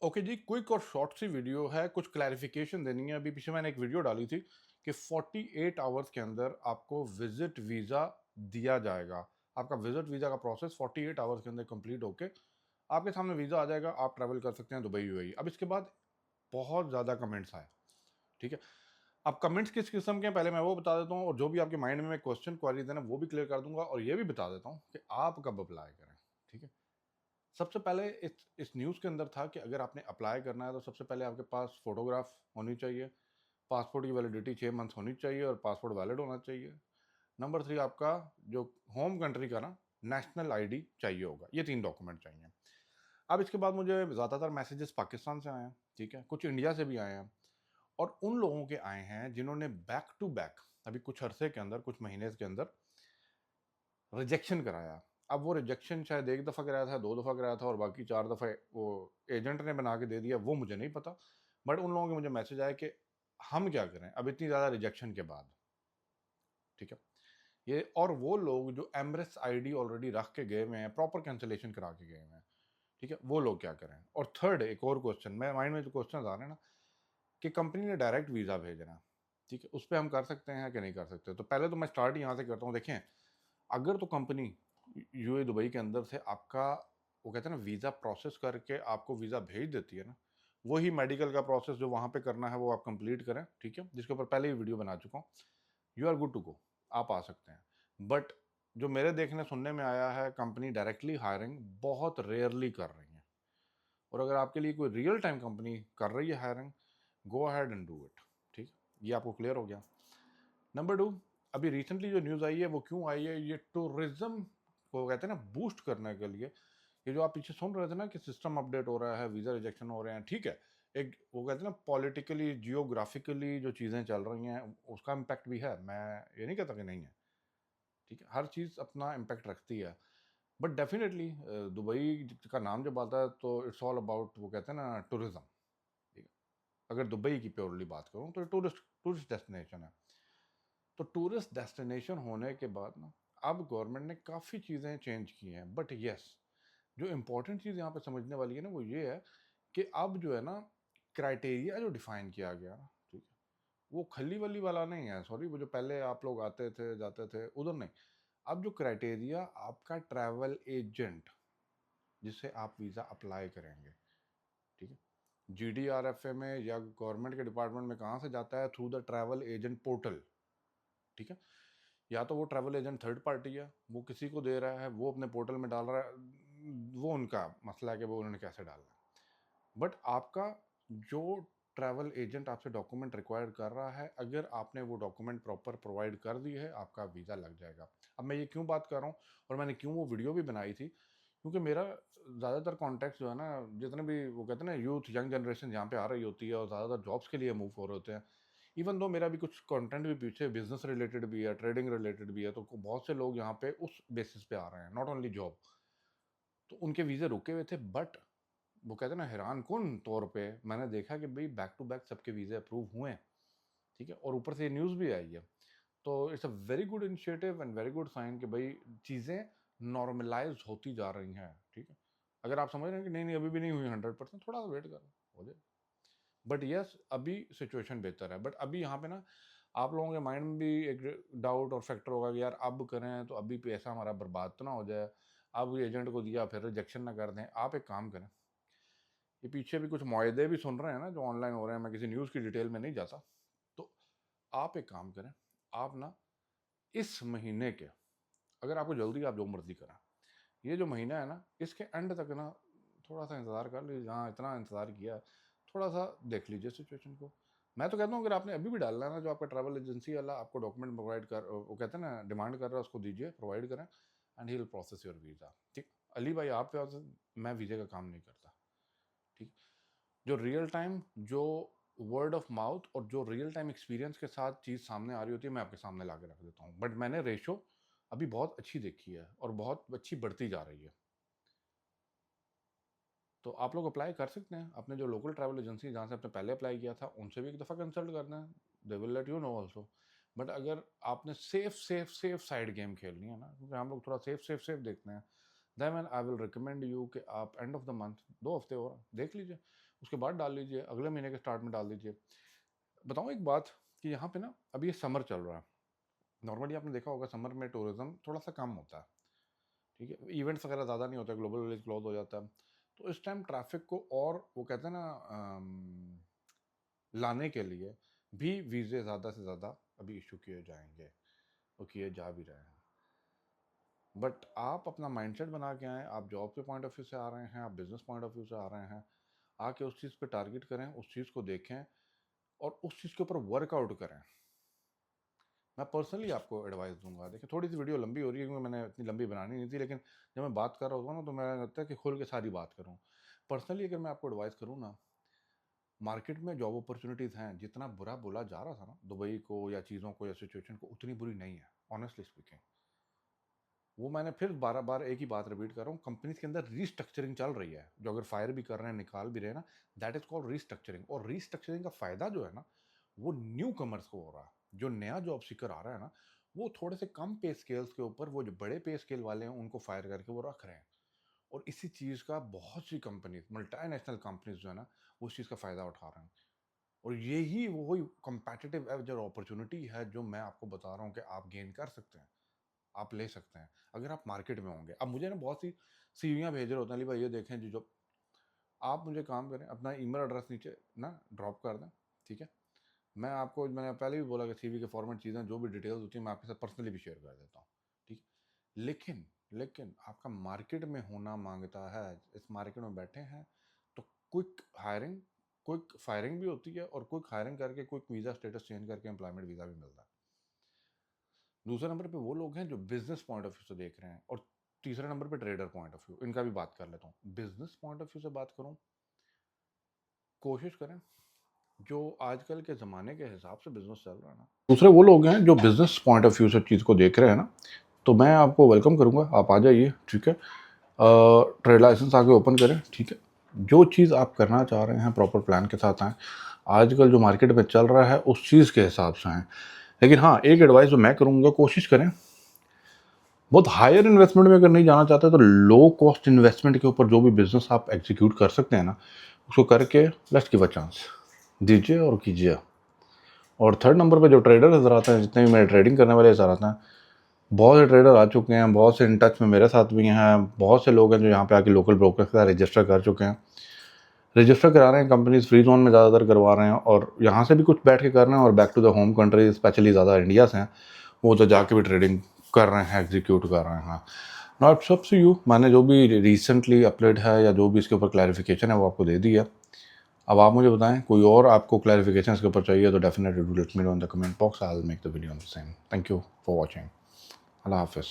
Okay जी, quick और short सी video है, कुछ क्लैरिफिकेशन देनी है। अभी पीछे मैंने एक वीडियो डाली थी कि 48 आवर्स के अंदर आपको विजिट वीज़ा दिया जाएगा। आपका विजिट वीज़ा का प्रोसेस 48 आवर्स के अंदर कंप्लीट होके आपके सामने वीज़ा आ जाएगा, आप ट्रैवल कर सकते हैं दुबई यूएई। अब इसके बाद बहुत ज़्यादा कमेंट्स आए, ठीक है। अब कमेंट्स किस किस्म के हैं पहले मैं वो बता देता हूँ, और जो भी आपके माइंड में क्वेश्चन क्वेरीज है ना वो भी क्लियर कर दूंगा, और ये भी बता देता हूँ कि आप कब अप्लाई करें, ठीक है। सबसे पहले इस न्यूज़ के अंदर था कि अगर आपने अप्लाई करना है तो सबसे पहले आपके पास फोटोग्राफ होनी चाहिए, पासपोर्ट की वैलिडिटी 6 मंथ्स होनी चाहिए और पासपोर्ट वैलिड होना चाहिए। नंबर 3, आपका जो होम कंट्री का ना नेशनल आईडी चाहिए होगा। ये 3 डॉक्यूमेंट चाहिए। अब इसके बाद मुझे ज़्यादातर मैसेजेस पाकिस्तान से आए हैं, ठीक है, कुछ इंडिया से भी आए हैं, और उन लोगों के आए हैं जिन्होंने बैक टू बैक अभी कुछ अरसे के अंदर, कुछ महीने के अंदर रिजेक्शन कराया। अब वो रिजेक्शन शायद 1 दफ़ा कराया था, 2 दफ़ा कराया था, और बाकी 4 दफ़ा वो एजेंट ने बना के दे दिया, वो मुझे नहीं पता। बट उन लोगों के मुझे मैसेज आया कि हम क्या करें अब इतनी ज़्यादा रिजेक्शन के बाद, ठीक है। ये और वो लोग जो एमरेट्स आईडी ऑलरेडी रख के गए हुए हैं, प्रॉपर कैंसिलेशन करा के गए हुए हैं, ठीक है, वो लोग क्या करें। और थर्ड, एक और क्वेश्चन मेरे माइंड में जो क्वेश्चन आ रहे हैं ना, कि कंपनी ने डायरेक्ट वीज़ा भेजना, ठीक है, उस पर हम कर सकते हैं कि नहीं कर सकते। तो पहले तो मैं स्टार्ट यहाँ से करता हूँ। देखें, अगर तो कंपनी यूएई दुबई के अंदर से आपका, वो कहते हैं ना, वीज़ा प्रोसेस करके आपको वीज़ा भेज देती है ना, वही मेडिकल का प्रोसेस जो वहाँ पे करना है वो आप कंप्लीट करें, ठीक है, जिसके ऊपर पहले ही वीडियो बना चुका हूँ। You are good to go, आप आ सकते हैं। बट जो मेरे देखने सुनने में आया है, कंपनी डायरेक्टली हायरिंग बहुत रेयरली कर रही है, और अगर आपके लिए कोई रियल टाइम कंपनी कर रही है hiring, go ahead and do it, ठीक है। ये आपको क्लियर हो गया। नंबर 2, अभी रिसेंटली जो न्यूज़ आई है वो क्यों आई है, ये टूरिज्म को कहते हैं ना बूस्ट करने के लिए। ये जो आप पीछे सुन रहे थे ना कि सिस्टम अपडेट हो रहा है, वीज़ा रिजेक्शन हो रहे हैं, ठीक है, एक वो कहते हैं ना पॉलिटिकली जियोग्राफिकली जो चीज़ें चल रही हैं उसका इम्पैक्ट भी है, मैं ये नहीं कहता कि नहीं है, ठीक है, हर चीज़ अपना इम्पैक्ट रखती है। बट डेफिनेटली दुबई का नाम जब आता है तो इट्स ऑल अबाउट, वो कहते हैं ना, टूरिज्म, ठीक है। अगर दुबई की प्योरली बात करूँ तो टूरिस्ट टूरिस्ट डेस्टिनेशन है। तो टूरिस्ट डेस्टिनेशन होने के बाद ना, अब गवर्नमेंट ने काफ़ी चीज़ें चेंज की हैं, बट यस, जो इम्पोर्टेंट चीज़ यहाँ पे समझने वाली है ना वो ये है कि अब जो है ना, क्राइटेरिया जो डिफाइन किया गया ना, ठीक है, वो खली वली वाला नहीं है, सॉरी, वो जो पहले आप लोग आते थे जाते थे उधर नहीं। अब जो क्राइटेरिया आपका ट्रैवल एजेंट जिससे आप वीज़ा अप्लाई करेंगे, ठीक है, जीडीआरएफए में या गवर्नमेंट के डिपार्टमेंट में कहाँ से जाता है, through the travel agent portal, ठीक है। या तो वो ट्रैवल एजेंट थर्ड पार्टी है, वो किसी को दे रहा है, वो अपने पोर्टल में डाल रहा है, वो उनका मसला है कि वो उन्होंने कैसे डालना है। बट आपका जो ट्रैवल एजेंट आपसे डॉक्यूमेंट रिक्वायर कर रहा है, अगर आपने वो डॉक्यूमेंट प्रॉपर प्रोवाइड कर दी है, आपका वीज़ा लग जाएगा। अब मैं ये क्यों बात कर रहा हूँ, और मैंने क्यों वो वीडियो भी बनाई थी, क्योंकि मेरा ज़्यादातर कॉन्टेक्ट जो है ना, जितने भी वो कहते हैं ना यूथ यंग जनरेशन यहाँ पे आ रही होती है और ज़्यादातर जॉब्स के लिए मूव हो रहे होते हैं। इवन दो मेरा भी कुछ कंटेंट भी पीछे बिजनेस रिलेटेड भी है, ट्रेडिंग रिलेटेड भी है, तो बहुत से लोग यहाँ पे उस बेसिस पे आ रहे हैं, नॉट ओनली जॉब। तो उनके वीज़े रुके हुए थे, बट वो कहते हैं ना, हैरान कुन तौर पे मैंने देखा कि भाई बैक टू बैक सबके वीज़े अप्रूव हुए हैं, ठीक है, और ऊपर से ये न्यूज़ भी आई है। तो it's a very good initiative and very good sign कि भाई चीज़ें नॉर्मलाइज होती जा रही हैं, ठीक है। अगर आप समझ रहे हैं कि नहीं नहीं अभी भी नहीं हुई 100%, थोड़ा सा वेट करो, हो जाए। बट यस, अभी सिचुएशन बेहतर है। बट अभी यहाँ पे ना आप लोगों के माइंड में भी एक डाउट और फैक्टर होगा कि यार अब करें तो अभी पैसा हमारा बर्बाद तो ना हो जाए, अब एजेंट को दिया फिर रिजेक्शन ना कर दें। आप एक काम करें, ये पीछे भी कुछ मुआहदे भी सुन रहे हैं ना जो ऑनलाइन हो रहे हैं, मैं किसी न्यूज़ की डिटेल में नहीं जाता। तो आप एक काम करें, आप ना इस महीने के, अगर आपको जल्दी आप जो मर्जी करें, ये जो महीना है ना इसके एंड तक ना थोड़ा सा इंतज़ार कर लीजिए। हाँ, इतना इंतज़ार किया, थोड़ा सा देख लीजिए सिचुएशन को। मैं तो कहता हूँ अगर आपने अभी भी डालना है ना, जो आपका ट्रैवल एजेंसी वाला आपको डॉक्यूमेंट प्रोवाइड कर, वो कहते हैं ना डिमांड कर रहा है, उसको दीजिए, प्रोवाइड करें, and he will process your visa, ठीक। अली भाई आप पे मैं वीज़े का काम नहीं करता, ठीक। जो रियल टाइम, जो वर्ड ऑफ माउथ और जो रियल टाइम एक्सपीरियंस के साथ चीज़ सामने आ रही होती है, मैं आपके सामने ला के रख देता हूँ। बट मैंने रेशो अभी बहुत अच्छी देखी है और बहुत अच्छी बढ़ती जा रही है। तो आप लोग अप्लाई कर सकते हैं अपने जो लोकल ट्रैवल एजेंसी जहाँ से आपने पहले अप्लाई किया था उनसे भी एक दफ़ा कंसल्ट करना है, they will let you know also. But अगर आपने safe safe safe side game खेलनी है ना, क्योंकि हम लोग थोड़ा सेफ सेफ सेफ देखते हैं, then I will recommend you कि आप एंड ऑफ द मंथ 2 हफ्ते और देख लीजिए, उसके बाद डाल लीजिए, अगले महीने के स्टार्ट में डाल दीजिए। बताऊँ एक बात कि यहाँ पे ना अभी ये समर चल रहा है, नॉर्मली आपने देखा होगा समर में टूरिज्म थोड़ा सा कम होता है, ठीक है, इवेंट्स वगैरह ज़्यादा नहीं होता, ग्लोबल विलेज क्लोज हो जाता है, तो इस टाइम ट्रैफिक को और वो कहते हैं ना लाने के लिए भी वीज़े ज़्यादा से ज़्यादा अभी इशू किए जाएंगे, वो किए जा भी रहे हैं। बट आप अपना माइंडसेट बना के आएँ, आप जॉब के पॉइंट ऑफ व्यू से आ रहे हैं, आप बिजनेस पॉइंट ऑफ व्यू से आ रहे हैं, आके उस चीज़ पे टारगेट करें, उस चीज़ को देखें और उस चीज़ के ऊपर वर्कआउट करें। मैं पर्सनली आपको एडवाइस दूंगा। देखिए थोड़ी सी वीडियो लंबी हो रही है क्योंकि मैंने इतनी लंबी बनानी नहीं थी, लेकिन जब मैं बात कर रहा होता हूँ ना तो मेरा लगता है कि खुल के सारी बात करूँ। पर्सनली अगर मैं आपको एडवाइस करूँ ना, मार्केट में जॉब अपॉर्चुनिटीज़ हैं, जितना बुरा बोला जा रहा था ना दुबई को या चीज़ों को या सिचुएशन को, उतनी बुरी नहीं है ऑनेस्टली स्पीकिंग। वो मैंने फिर बार बार एक ही बात रिपीट कर रहा हूँ, कंपनीज के अंदर रीस्ट्रक्चरिंग चल रही है, जो अगर फायर भी कर रहे हैं, निकाल भी रहे हैं ना, दैट इज कॉल्ड रीस्ट्रक्चरिंग। और रीस्ट्रक्चरिंग का फायदा जो है ना, वो न्यू कमर्स को हो रहा है। जो नया जॉब सीकर आ रहा है ना, वो थोड़े से कम पे स्केल्स के ऊपर वो जो बड़े पे स्केल वाले हैं उनको फायर करके वो रख रहे हैं। और इसी चीज़ का बहुत सी कंपनीज, मल्टीनेशनल कंपनीज जो है ना, वो इस चीज़ का फ़ायदा उठा रहे हैं। और यही वही कंपेटिटिव एज और अपॉर्चुनिटी है जो मैं आपको बता रहा हूँ कि आप गेन कर सकते हैं, आप ले सकते हैं अगर आप मार्केट में होंगे। अब मुझे ना बहुत सी सीवियाँ भेज रहे होते हैं, भाई ये देखें जी, जो आप मुझे काम करें, अपना ईमेल एड्रेस नीचे ना ड्रॉप कर दें, ठीक है। मैं आपको, मैंने पहले भी बोला कि सीवी के फॉर्मेट चीज़ें जो भी डिटेल्स होती हैं मैं आपके साथ पर्सनली भी शेयर कर देता हूँ, ठीक है। लेकिन लेकिन आपका मार्केट में होना मांगता है, इस मार्केट में बैठे हैं तो क्विक हायरिंग, क्विक फायरिंग भी होती है, और क्विक हायरिंग करके क्विक वीज़ा स्टेटस चेंज करके एम्प्लॉयमेंट वीज़ा भी मिलता है। दूसरे नंबर पे वो लोग हैं जो बिजनेस पॉइंट ऑफ व्यू से देख रहे हैं, और तीसरे नंबर पे ट्रेडर पॉइंट ऑफ व्यू, इनका भी बात कर लेता हूँ। बिजनेस पॉइंट ऑफ व्यू से बात करूँ, कोशिश करें जो आजकल के ज़माने के हिसाब से बिजनेस चल रहा है ना। दूसरे वो लोग हैं जो बिजनेस पॉइंट ऑफ व्यू से चीज़ को देख रहे हैं ना, तो मैं आपको वेलकम करूंगा, आप आ जाइए, ठीक है। ट्रेड लाइसेंस आके ओपन करें, ठीक है। जो चीज़ आप करना चाह रहे हैं प्रॉपर प्लान के साथ आएँ, आजकल जो मार्केट में चल रहा है उस चीज़ के हिसाब से आएँ। लेकिन हाँ, एक एडवाइस जो मैं करूँगा, कोशिश करें बहुत हायर इन्वेस्टमेंट में अगर नहीं जाना चाहते तो लो कॉस्ट इन्वेस्टमेंट के ऊपर जो भी बिजनेस आप एग्जीक्यूट कर सकते हैं ना, उसको करके लेट्स गिव अ चांस दीजिए और कीजिए। और थर्ड नंबर पे जो ट्रेडर नज़र आते हैं, जितने भी मेरे ट्रेडिंग करने वाले नज़र आते हैं, बहुत से ट्रेडर आ चुके हैं, बहुत से इन टच में मेरे साथ भी हैं, बहुत से लोग हैं जो यहाँ पे आके लोकल ब्रोकर के साथ रजिस्टर कर चुके हैं, रजिस्टर करा रहे हैं, कंपनीज फ्री जोन में ज़्यादातर करवा रहे हैं, और यहाँ से भी कुछ बैठ के कर रहे हैं, और back to the home country specially ज़्यादा इंडिया से हैं, वो तो जाके भी ट्रेडिंग कर रहे हैं, एग्जीक्यूट कर रहे हैं। नॉट सब टू यू, मैंने जो भी रिसेंटली अपलोड है या जो भी इसके ऊपर क्लैरिफिकेशन है वो आपको दे दी है। अब आप मुझे बताएं कोई और आपको क्लैरिफिकेशन इसके ऊपर चाहिए तो definitely do let me know in the comment box, I will make the video on the same. Thank you for watching. Allah हाफिज़।